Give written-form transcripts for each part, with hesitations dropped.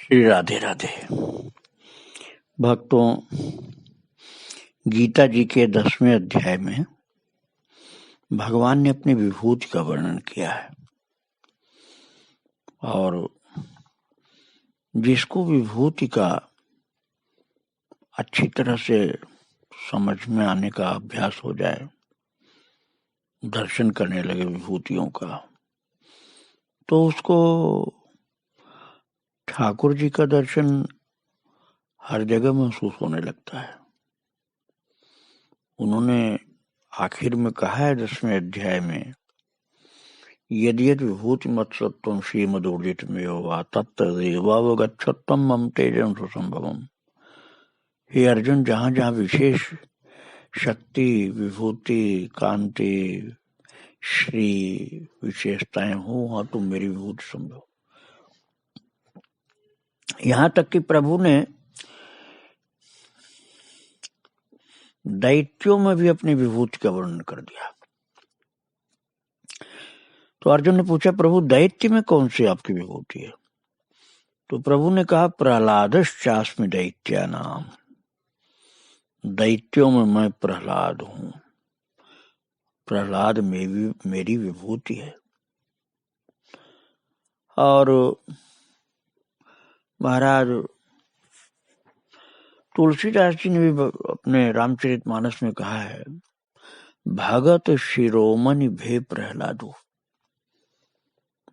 श्री राधे राधे। भक्तों, गीता जी के 10वें अध्याय में भगवान ने अपनी विभूति का वर्णन किया है और जिसको विभूति का अच्छी तरह से समझ में आने का अभ्यास हो जाए, दर्शन करने लगे विभूतियों का, तो उसको ठाकुर जी का दर्शन हर जगह महसूस होने लगता है। उन्होंने आखिर में कहा है 10वें अध्याय में, यदि विभूति मत्सत्वम श्रीमदूर्जित में वा तत्तदेवावगच्छत्वम मम तेजं सुसंभवम। हे अर्जुन, जहां जहां विशेष शक्ति, विभूति, कांति, श्री विशेषताएं हो, वहां तुम मेरी विभूति समझो। यहां तक कि प्रभु ने दैत्यों में भी अपनी विभूति का वर्णन कर दिया। तो अर्जुन ने पूछा, प्रभु दैत्य में कौन सी आपकी विभूति है? तो प्रभु ने कहा, प्रहलादश्चास्मि दैत्यानाम। दैत्यों में मैं प्रहलाद हूं। प्रहलाद में मेरी विभूति है। और महाराज तुलसीदास जी ने भी अपने रामचरितमानस में कहा है, भगत शिरोमणि भे प्रहलादो।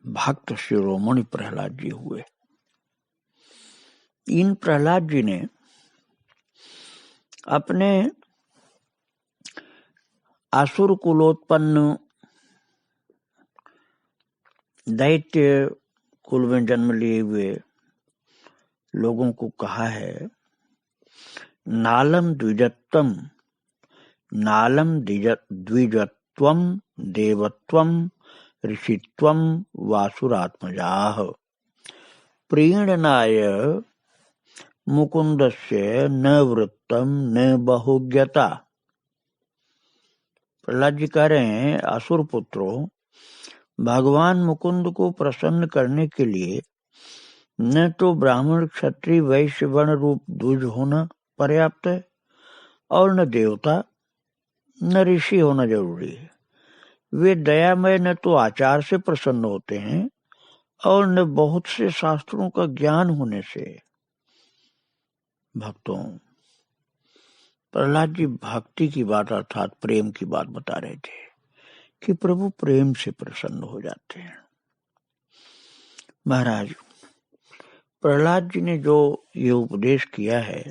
भक्त शिरोमणि प्रहलाद जी हुए। इन प्रहलाद जी ने अपने असुर कुलोत्पन्न दैत्य कुल में जन्म लिए हुए लोगों को कहा है, नालम द्विजत्वम देवत्वम ऋषित्वम वासुरात्मजाः प्रीणनाय मुकुंदस्य न वृत्तम न बहुज्ञता। प्रहलाद जी कह रहे हैं, असुर पुत्रों, भगवान मुकुंद को प्रसन्न करने के लिए न तो ब्राह्मण, क्षत्रिय, वैश्य वर्ण रूप द्विज होना पर्याप्त है और न देवता न ऋषि होना जरूरी है। वे दयामय न तो आचार से प्रसन्न होते हैं और न बहुत से शास्त्रों का ज्ञान होने से। भक्तों, प्रहलाद जी भक्ति की बात अर्थात प्रेम की बात बता रहे थे कि प्रभु प्रेम से प्रसन्न हो जाते हैं। महाराज प्रहलाद जी ने जो ये उपदेश किया है,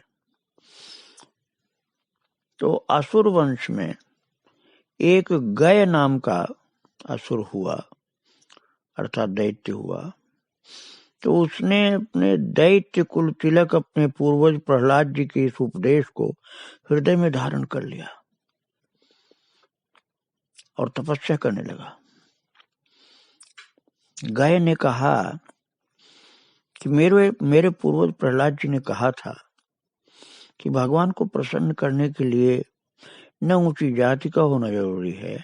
तो असुर वंश में एक गय नाम का असुर हुआ, अर्थात दैत्य हुआ। तो उसने अपने दैत्य कुल तिलक अपने पूर्वज प्रहलाद जी के इस उपदेश को हृदय में धारण कर लिया और तपस्या करने लगा। गय ने कहा कि मेरे पूर्वज प्रहलाद जी ने कहा था कि भगवान को प्रसन्न करने के लिए न ऊंची जाति का होना जरूरी है,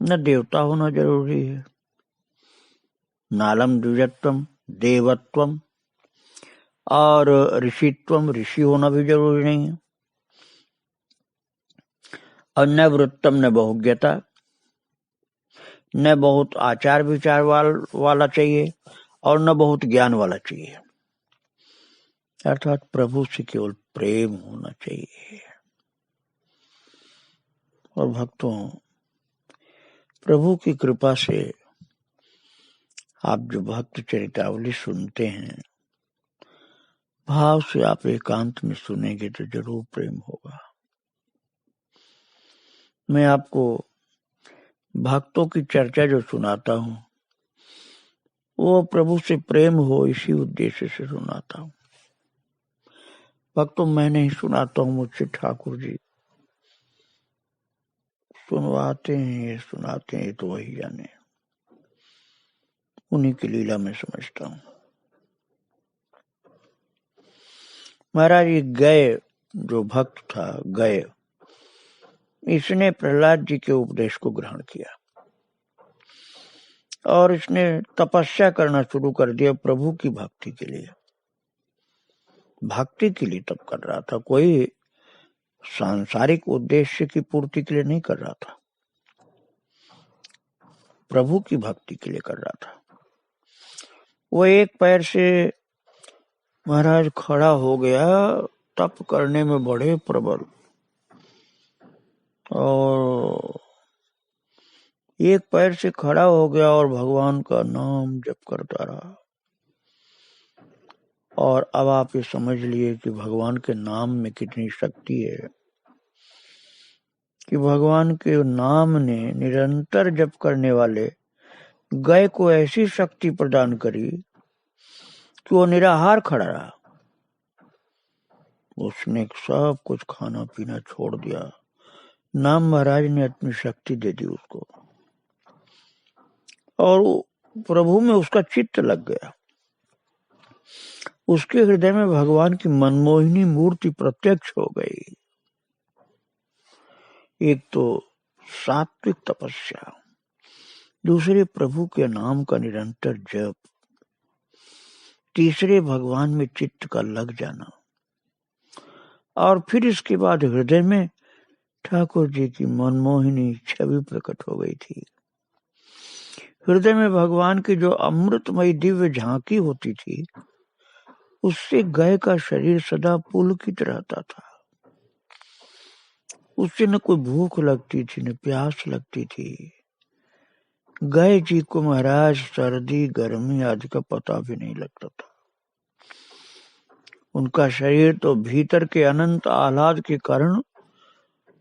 न देवता होना जरूरी है, नालम द्विजत्वम देवत्वम और ऋषित्वम ऋषि होना भी जरूरी नहीं है, और न वृत्तम न बहुज्ञता, न बहुत आचार विचार वाला चाहिए और न बहुत ज्ञान वाला चाहिए। अर्थात प्रभु से केवल प्रेम होना चाहिए। और भक्तों, प्रभु की कृपा से आप जो भक्त चरितावली सुनते हैं, भाव से आप एकांत में सुनेंगे तो जरूर प्रेम होगा। मैं आपको भक्तों की चर्चा जो सुनाता हूँ, वो प्रभु से प्रेम हो इसी उद्देश्य से सुनाता हूँ। भक्तों, मैं नहीं सुनाता हूँ, मुझसे ठाकुर जी सुनवाते हैं, सुनाते हैं, तो वही जाने। उन्हीं की लीला में समझता हूँ। महाराज ये गय जो भक्त था, गय, इसने प्रहलाद जी के उपदेश को ग्रहण किया और इसने तपस्या करना शुरू कर दिया प्रभु की भक्ति के लिए। भक्ति के लिए तप कर रहा था, कोई सांसारिक उद्देश्य की पूर्ति के लिए नहीं कर रहा था, प्रभु की भक्ति के लिए कर रहा था। वो एक पैर से महाराज खड़ा हो गया, तप करने में बड़े प्रबल, और एक पैर से खड़ा हो गया और भगवान का नाम जप करता रहा। और अब आप ये समझ लिए कि भगवान के नाम में कितनी शक्ति है, कि भगवान के नाम ने निरंतर जप करने वाले गाय को ऐसी शक्ति प्रदान करी कि वो निराहार खड़ा रहा। उसने सब कुछ खाना पीना छोड़ दिया, नाम महाराज ने अपनी शक्ति दे दी उसको, और प्रभु में उसका चित्त लग गया। उसके हृदय में भगवान की मनमोहिनी मूर्ति प्रत्यक्ष हो गई। एक तो सात्विक तपस्या, दूसरे प्रभु के नाम का निरंतर जप, तीसरे भगवान में चित्त का लग जाना, और फिर इसके बाद हृदय में ठाकुर जी की मनमोहिनी छवि प्रकट हो गई थी। हृदय में भगवान की जो अमृतमयी दिव्य झांकी होती थी, उससे गाय का शरीर सदा पुलकित रहता था। उससे न कोई भूख लगती थी, न प्यास लगती थी। गाय जी को महाराज सर्दी गर्मी आदि का पता भी नहीं लगता था। उनका शरीर तो भीतर के अनंत आह्लाद के कारण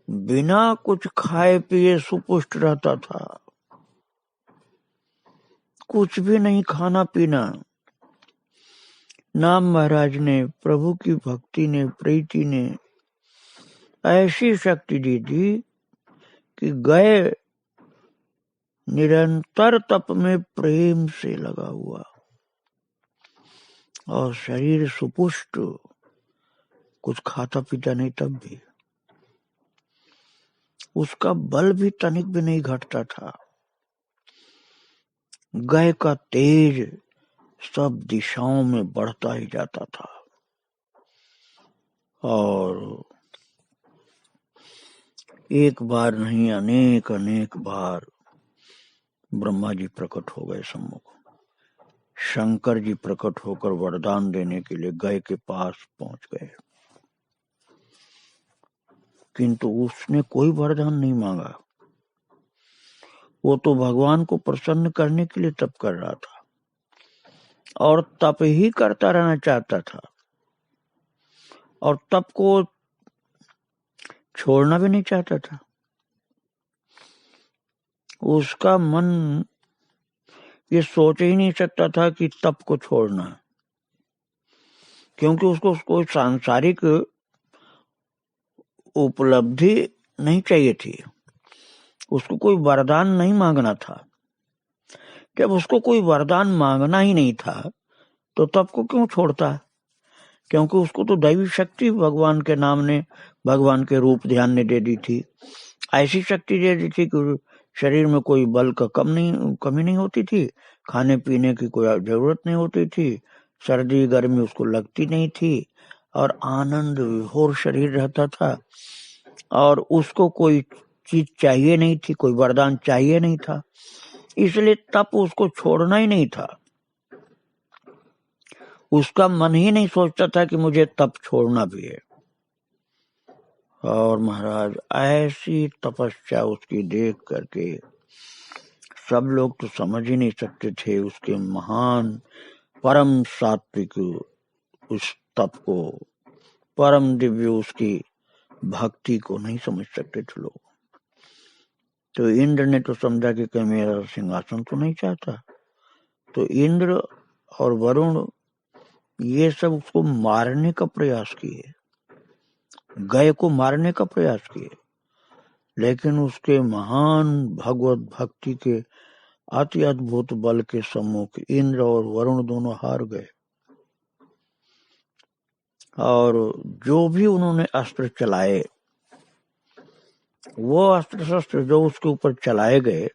बिना कुछ खाए पिए सुपुष्ट रहता था। कुछ भी नहीं खाना पीना। नाम महाराज ने, प्रभु की भक्ति ने, प्रीति ने ऐसी शक्ति दी थी कि गाय निरंतर तप में प्रेम से लगा हुआ, और शरीर सुपुष्ट, कुछ खाता पीता नहीं, तब भी उसका बल भी तनिक भी नहीं घटता था। गाय का तेज सब दिशाओं में बढ़ता ही जाता था। और एक बार नहीं, अनेक अनेक बार ब्रह्मा जी प्रकट हो गए सम्मुख। शंकर जी प्रकट होकर वरदान देने के लिए गाय के पास पहुंच गए, किंतु उसने कोई वरदान नहीं मांगा। वो तो भगवान को प्रसन्न करने के लिए तप कर रहा था, और तप ही करता रहना चाहता था, और तप को छोड़ना भी नहीं चाहता था। उसका मन ये सोच ही नहीं सकता था कि तप को छोड़ना, क्योंकि उसको कोई सांसारिक उपलब्धि नहीं चाहिए थी, उसको कोई वरदान नहीं मांगना था। जब उसको कोई वरदान मांगना ही नहीं था तो तप को क्यों छोड़ता? क्योंकि उसको तो दैवी शक्ति भगवान के नाम ने, भगवान के रूप ध्यान ने दे दी थी। ऐसी शक्ति दे दी थी कि शरीर में कोई बल का कमी नहीं होती थी, खाने पीने की कोई जरूरत नहीं होती थी, सर्दी गर्मी उसको लगती नहीं थी, और आनंद विभोर शरीर रहता था, और उसको कोई चीज चाहिए नहीं थी, कोई वरदान चाहिए नहीं था। इसलिए तप उसको छोड़ना ही नहीं था। उसका मन ही नहीं सोचता था कि मुझे तप छोड़ना भी है। और महाराज ऐसी तपस्या उसकी देख करके सब लोग तो समझ ही नहीं सकते थे उसके महान परम सात्विक उस तप को, परम दिव्य उसकी भक्ति को नहीं समझ सकते थे लोग। तो इंद्र ने तो समझा कि कहीं मेरा सिंहासन तो नहीं चाहता, तो इंद्र और वरुण ये सब उसको मारने का प्रयास किए, गाय को मारने का प्रयास किए, लेकिन उसके महान भगवत भक्ति के अति अद्भुत बल के सम्मुख इंद्र और वरुण दोनों हार गए। और जो भी उन्होंने अस्त्र चलाए, वो अस्त्र शस्त्र जो उसके ऊपर चलाए गए,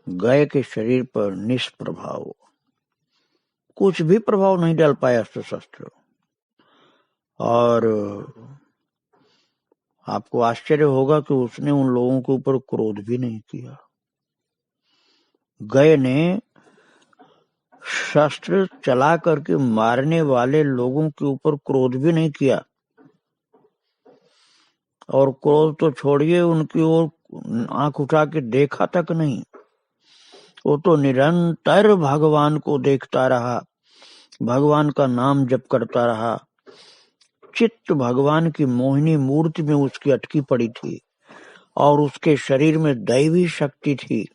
गाय के शरीर पर निष्प्रभाव, कुछ भी प्रभाव नहीं डाल पाया अस्त्र शस्त्र। और आपको आश्चर्य होगा कि उसने उन लोगों के ऊपर क्रोध भी नहीं किया। गाय ने शस्त्र चला करके मारने वाले लोगों के ऊपर क्रोध भी नहीं किया, और क्रोध तो छोड़िए, उनकी ओर आंख उठा के देखा तक नहीं। वो तो निरंतर भगवान को देखता रहा, भगवान का नाम जप करता रहा। चित्त भगवान की मोहिनी मूर्ति में उसकी अटकी पड़ी थी, और उसके शरीर में दैवी शक्ति थी।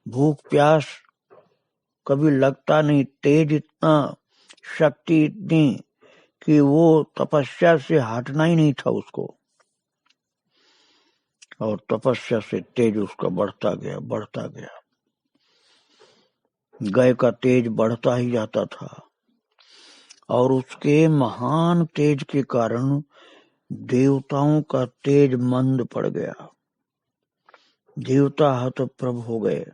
भूख प्यास कभी लगता नहीं, तेज इतना, शक्ति इतनी कि वो तपस्या से हटना ही नहीं था उसको, और तपस्या से तेज उसका बढ़ता गया बढ़ता गया। गाय का तेज बढ़ता ही जाता था, और उसके महान तेज के कारण देवताओं का तेज मंद पड़ गया। देवता हतप्रभ हो गए,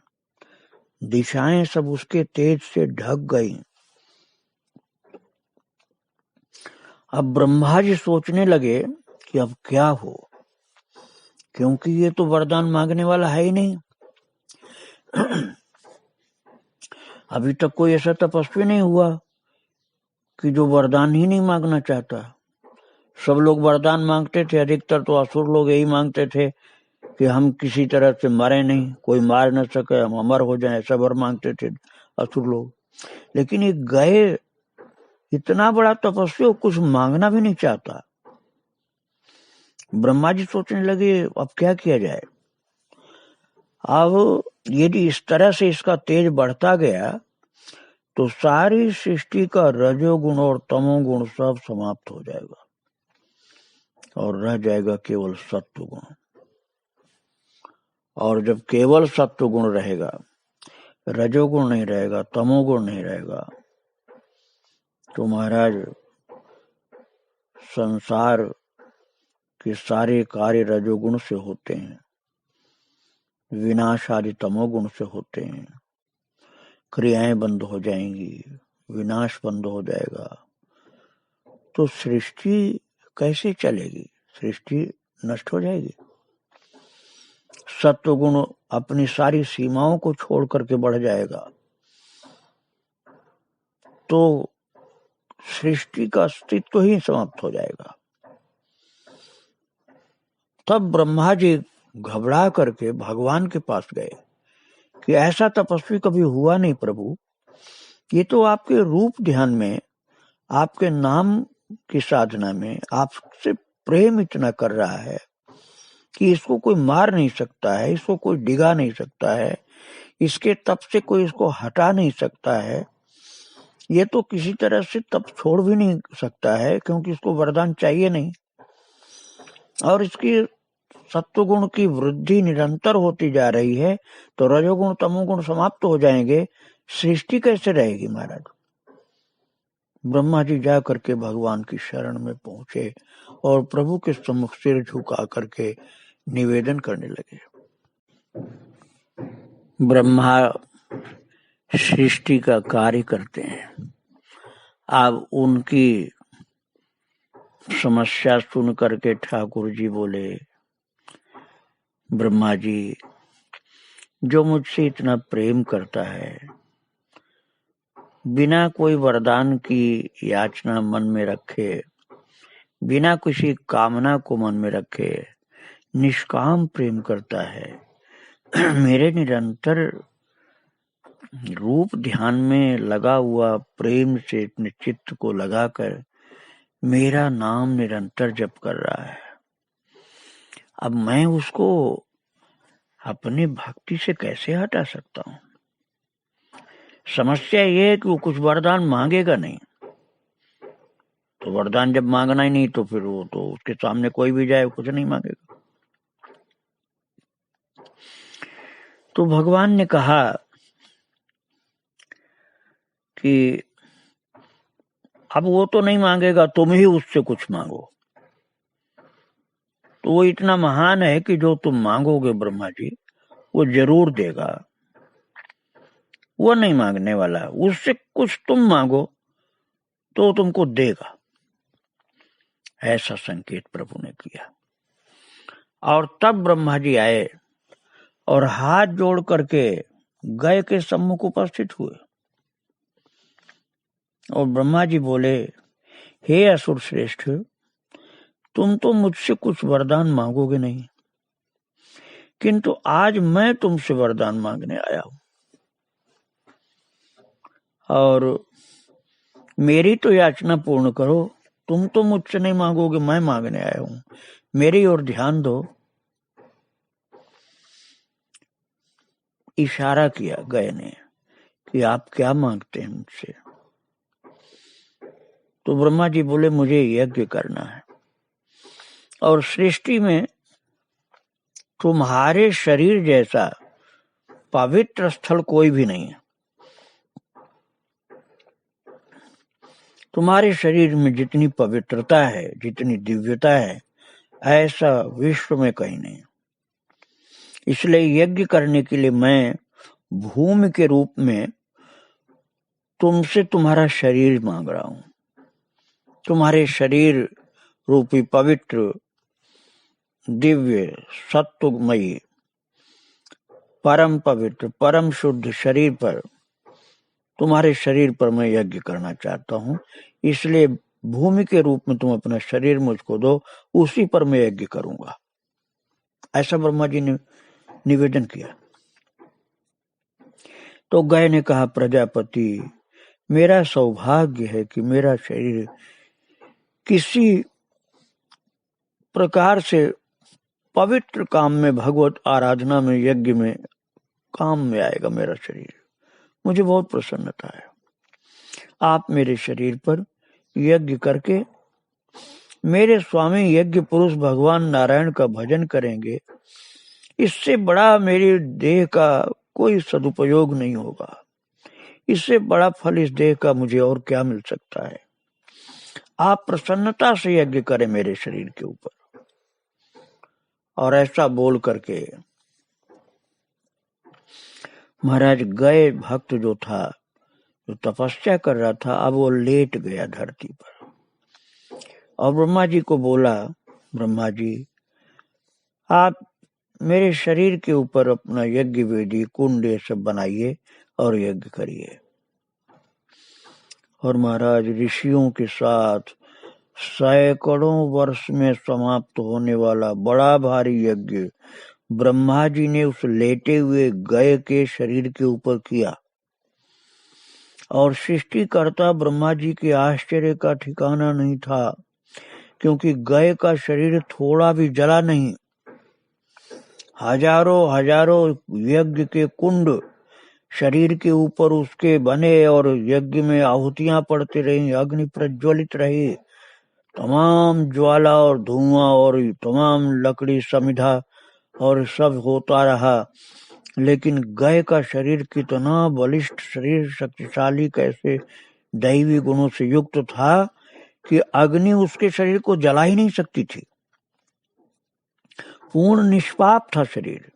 दिशाएं सब उसके तेज से ढक गई। अब ब्रह्मा जी सोचने लगे कि अब क्या हो, क्योंकि ये तो वरदान मांगने वाला है ही नहीं। अभी तक कोई ऐसा तपस्वी नहीं हुआ कि जो वरदान ही नहीं मांगना चाहता। सब लोग वरदान मांगते थे, अधिकतर तो असुर लोग यही मांगते थे कि हम किसी तरह से मरे नहीं, कोई मार न सके, हम अमर हो जाएं, ऐसा वर मांगते थे असुर लोग। लेकिन ये गए इतना बड़ा तपस्वी, कुछ मांगना भी नहीं चाहता। ब्रह्मा जी सोचने लगे अब क्या किया जाए। अब यदि इस तरह से इसका तेज बढ़ता गया तो सारी सृष्टि का रजोगुण और तमोगुण सब समाप्त हो जाएगा, और रह जाएगा केवल सत्व गुण। और जब केवल सत्व गुण रहेगा, रजोगुण नहीं रहेगा, तमोगुण नहीं रहेगा, तो महाराज संसार के सारे कार्य रजोगुण से होते हैं, विनाश आदि तमोगुण से होते हैं। क्रियाएं बंद हो जाएंगी, विनाश बंद हो जाएगा, तो सृष्टि कैसे चलेगी, सृष्टि नष्ट हो जाएगी। सत्वगुण अपनी सारी सीमाओं को छोड़ करके बढ़ जाएगा, तो सृष्टि का अस्तित्व ही समाप्त हो जाएगा। तब ब्रह्मा जी घबरा करके भगवान के पास गए कि ऐसा तपस्वी कभी हुआ नहीं प्रभु, ये तो आपके रूप ध्यान में, आपके नाम की साधना में आपसे प्रेम इतना कर रहा है कि इसको कोई मार नहीं सकता है, इसको कोई डिगा नहीं सकता है, इसके तप से कोई इसको हटा नहीं सकता है, ये तो किसी तरह से तप छोड़ भी नहीं सकता है क्योंकि इसको वरदान चाहिए नहीं, और इसकी सत्वगुण की वृद्धि निरंतर होती जा रही है, तो रजोगुण तमोगुण समाप्त हो जाएंगे, सृष्टि कैसे रहेगी महाराज। ब्रह्मा जी जा करके भगवान की शरण में पहुंचे और प्रभु के सम्मुख सिर झुका करके निवेदन करने लगे। ब्रह्मा सृष्टि का कार्य करते हैं। अब उनकी समस्या सुन करके ठाकुर जी बोले, ब्रह्मा जी जो मुझसे इतना प्रेम करता है, बिना कोई वरदान की याचना मन में रखे, बिना किसी कामना को मन में रखे, निष्काम प्रेम करता है, मेरे निरंतर रूप ध्यान में लगा हुआ प्रेम से अपने चित्त को लगाकर मेरा नाम निरंतर जप कर रहा है। अब मैं उसको अपनी भक्ति से कैसे हटा सकता हूँ। समस्या ये है कि वो कुछ वरदान मांगेगा नहीं, तो वरदान जब मांगना ही नहीं तो फिर वो तो उसके सामने कोई भी जाए कुछ नहीं मांगेगा। तो भगवान ने कहा कि अब वो तो नहीं मांगेगा, तुम ही उससे कुछ मांगो। तो वो इतना महान है कि जो तुम मांगोगे ब्रह्मा जी वो जरूर देगा। वो नहीं मांगने वाला, उससे कुछ तुम मांगो तो तुमको देगा। ऐसा संकेत प्रभु ने किया। और तब ब्रह्मा जी आए और हाथ जोड़ करके गय के सम्मुख उपस्थित हुए। और ब्रह्मा जी बोले, हे असुर श्रेष्ठ, तुम तो मुझसे कुछ वरदान मांगोगे नहीं, किंतु आज मैं तुमसे वरदान मांगने आया हूं। और मेरी तो याचना पूर्ण करो। तुम तो मुझसे नहीं मांगोगे, मैं मांगने आया हूं, मेरी ओर ध्यान दो। इशारा किया गए ने कि आप क्या मांगते हैं मुझसे। तो ब्रह्मा जी बोले, मुझे यज्ञ करना है, और सृष्टि में तुम्हारे शरीर जैसा पवित्र स्थल कोई भी नहीं है। तुम्हारे शरीर में जितनी पवित्रता है, जितनी दिव्यता है, ऐसा विश्व में कहीं नहीं। इसलिए यज्ञ करने के लिए मैं भूमि के रूप में तुमसे तुम्हारा शरीर मांग रहा हूं। तुम्हारे शरीर रूपी पवित्र दिव्य सत्वमयी परम पवित्र परम शुद्ध शरीर पर, तुम्हारे शरीर पर मैं यज्ञ करना चाहता हूं। इसलिए भूमि के रूप में तुम अपना शरीर मुझको दो, उसी पर मैं यज्ञ करूंगा। ऐसा ब्रह्मा जी ने निवेदन किया। तो गय ने कहा, प्रजापति, मेरा सौभाग्य है कि मेरा शरीर किसी प्रकार से पवित्र काम में, भगवत आराधना में, यज्ञ में काम में आएगा। मेरा शरीर, मुझे बहुत प्रसन्नता है। आप मेरे शरीर पर यज्ञ करके मेरे स्वामी यज्ञ पुरुष भगवान नारायण का भजन करेंगे। इससे बड़ा मेरे देह का कोई सदुपयोग नहीं होगा। इससे बड़ा फल इस देह का मुझे और क्या मिल सकता है। आप प्रसन्नता से यज्ञ करें मेरे शरीर के ऊपर। और ऐसा बोल करके महाराज गए भक्त जो था, जो तपस्या कर रहा था, अब वो लेट गया धरती पर। और ब्रह्मा जी को बोला, ब्रह्मा जी, आप मेरे शरीर के ऊपर अपना यज्ञ वेदी कुंड ये सब बनाइए और यज्ञ करिए। और महाराज ऋषियों के साथ सैकड़ों वर्ष में समाप्त होने वाला बड़ा भारी यज्ञ ब्रह्मा जी ने उस लेटे हुए गय के शरीर के ऊपर किया। और सृष्टिकर्ता ब्रह्मा जी के आश्चर्य का ठिकाना नहीं था, क्योंकि गय का शरीर थोड़ा भी जला नहीं। हजारों हजारों यज्ञ के कुंड शरीर के ऊपर उसके बने और यज्ञ में आहुतियां पड़ती रही, अग्नि प्रज्वलित रही, तमाम ज्वाला और धुआं और तमाम लकड़ी समिधा और सब होता रहा। लेकिन गय का शरीर कितना बलिष्ठ शरीर, शक्तिशाली, कैसे दैवी गुणों से युक्त था कि अग्नि उसके शरीर को जला ही नहीं सकती थी। पूर्ण निष्पाप था शरीर,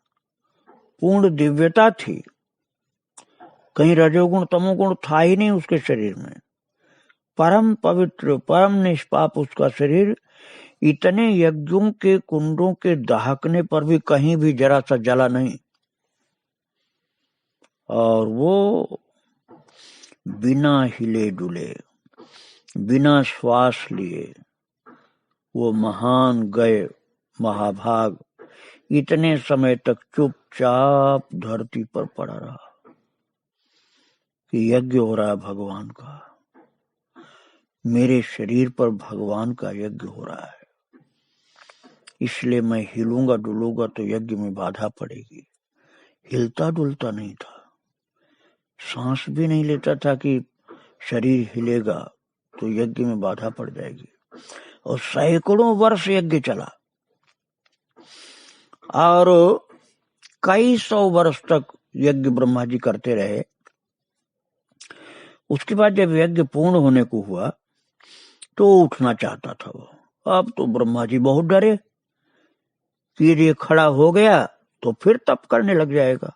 पूर्ण दिव्यता थी, कहीं रजोगुण तमोगुण था ही नहीं उसके शरीर में। परम पवित्र परम निष्पाप उसका शरीर, इतने यज्ञों के कुंडों के दहकने पर भी कहीं भी जरा सा जला नहीं। और वो बिना हिले डुले, बिना श्वास लिए, वो महान गए महाभाग इतने समय तक चुपचाप धरती पर पड़ा रहा कि यज्ञ हो रहा है भगवान का, मेरे शरीर पर भगवान का यज्ञ हो रहा है। इसलिए मैं हिलूंगा डुलूंगा तो यज्ञ में बाधा पड़ेगी। हिलता डुलता नहीं था, सांस भी नहीं लेता था कि शरीर हिलेगा तो यज्ञ में बाधा पड़ जाएगी। और सैकड़ों वर्ष यज्ञ चला और कई सौ वर्ष तक यज्ञ ब्रह्मा जी करते रहे। उसके बाद जब यज्ञ पूर्ण होने को हुआ तो उठना चाहता था वो। अब तो ब्रह्मा जी बहुत डरे कि ये खड़ा हो गया तो फिर तप करने लग जाएगा,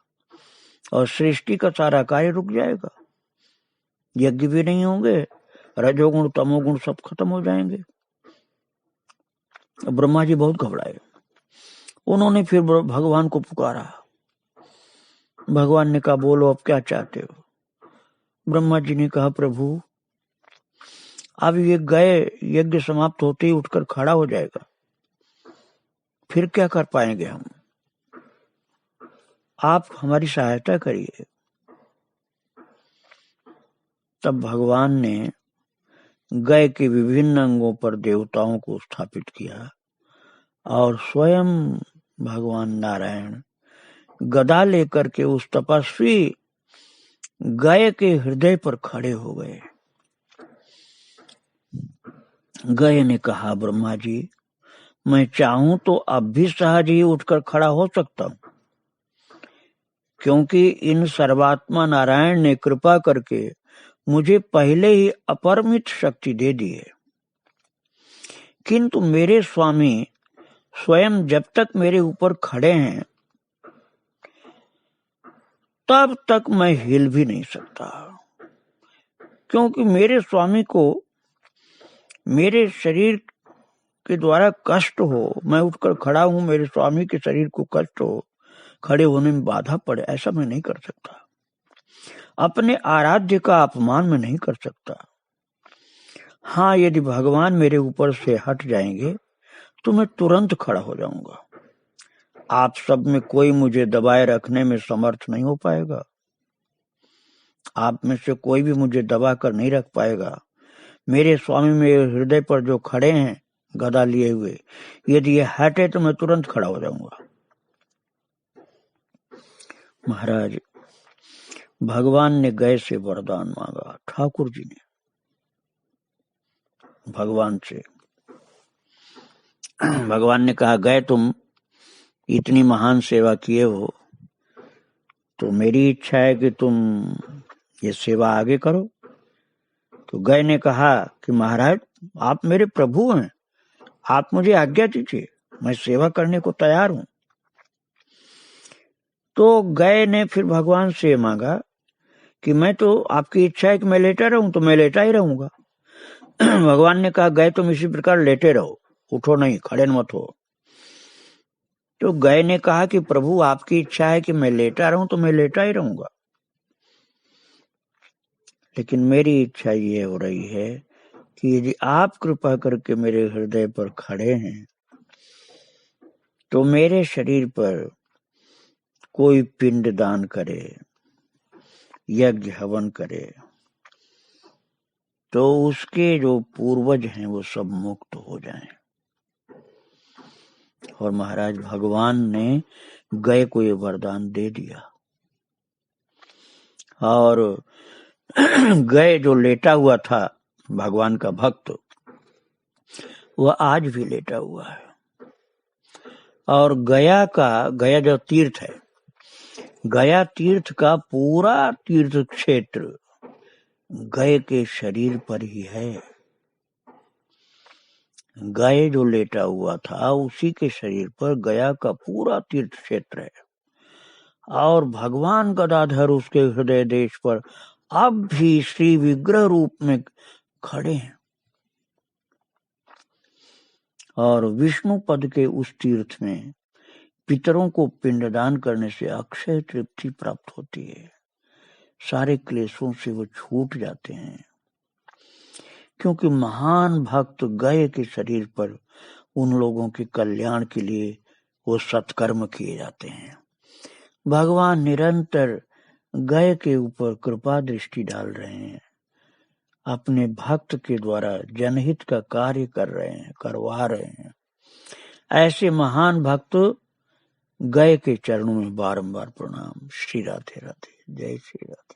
और सृष्टि का सारा कार्य रुक जाएगा, यज्ञ भी नहीं होंगे, रजोगुण तमोगुण सब खत्म हो जाएंगे। ब्रह्मा जी बहुत घबराए। उन्होंने फिर भगवान को पुकारा। भगवान ने कहा बोलो अब क्या चाहते हो। ब्रह्मा जी ने कहा प्रभु अब ये गए, यज्ञ समाप्त होते ही उठकर खड़ा हो जाएगा, फिर क्या कर पाएंगे हम, आप हमारी सहायता करिए। तब भगवान ने गए के विभिन्न अंगों पर देवताओं को स्थापित किया और स्वयं भगवान नारायण गदा लेकर के उस तपस्वी गए के हृदय पर खड़े हो गए। गए ने कहा ब्रह्मा जी मैं चाहूं तो अब भी सहज ही उठकर खड़ा हो सकता हूं, क्योंकि इन सर्वात्मा नारायण ने कृपा करके मुझे पहले ही अपरिमित शक्ति दे दी है। किंतु मेरे स्वामी स्वयं जब तक मेरे ऊपर खड़े हैं तब तक मैं हिल भी नहीं सकता, क्योंकि मेरे स्वामी को मेरे शरीर के द्वारा कष्ट हो, मैं उठकर खड़ा हूं, मेरे स्वामी के शरीर को कष्ट हो, खड़े होने में बाधा पड़े, ऐसा मैं नहीं कर सकता। अपने आराध्य का अपमान मैं नहीं कर सकता। हाँ यदि भगवान मेरे ऊपर से हट जाएंगे तो मैं तुरंत खड़ा हो जाऊंगा। आप सब में कोई मुझे दबाए रखने में समर्थ नहीं हो पाएगा, आप में से कोई भी मुझे दबा कर नहीं रख पाएगा। मेरे स्वामी मेरे हृदय पर जो खड़े हैं गदा लिए हुए, यदि ये हटे तो मैं तुरंत खड़ा हो जाऊंगा। महाराज भगवान ने गए से वरदान मांगा। ठाकुर जी ने भगवान से, भगवान ने कहा गए तुम इतनी महान सेवा किए हो तो मेरी इच्छा है कि तुम ये सेवा आगे करो। तो गए ने कहा कि महाराज आप मेरे प्रभु हैं, आप मुझे आज्ञा दीजिए, मैं सेवा करने को तैयार हूं। तो गए ने फिर भगवान से मांगा कि मैं तो आपकी इच्छा है कि मैं लेटा रहूं तो मैं लेटा ही रहूंगा। भगवान ने कहा गए तुम इसी प्रकार लेटे रहो, उठो नहीं, खड़े मत हो। तो गए ने कहा कि प्रभु आपकी इच्छा है कि मैं लेटा रहूं तो मैं लेटा ही रहूंगा, लेकिन मेरी इच्छा ये हो रही है कि यदि आप कृपा करके मेरे हृदय पर खड़े हैं तो मेरे शरीर पर कोई पिंड दान करे, यज्ञ हवन करे, तो उसके जो पूर्वज हैं वो सब मुक्त हो जाएं। और महाराज भगवान ने गए को ये वरदान दे दिया। और गए जो लेटा हुआ था भगवान का भक्त, वह आज भी लेटा हुआ है। और गया जो तीर्थ है, गया तीर्थ का पूरा तीर्थ क्षेत्र गए के शरीर पर ही है। गए जो लेटा हुआ था उसी के शरीर पर गया का पूरा तीर्थ क्षेत्र है। और भगवान गदाधर उसके हृदय देश पर अब भी श्री विग्रह रूप में खड़े हैं। और विष्णु पद के उस तीर्थ में पितरों को पिंडदान करने से अक्षय तृप्ति प्राप्त होती है, सारे क्लेशों से वो छूट जाते हैं, क्योंकि महान भक्त गए के शरीर पर उन लोगों के कल्याण के लिए वो सत्कर्म किए जाते हैं। भगवान निरंतर गए के ऊपर कृपा दृष्टि डाल रहे हैं, अपने भक्त के द्वारा जनहित का कार्य कर रहे हैं, करवा रहे हैं। ऐसे महान भक्त गए के चरणों में बारंबार प्रणाम। श्री राधे राधे, जय श्री राधे।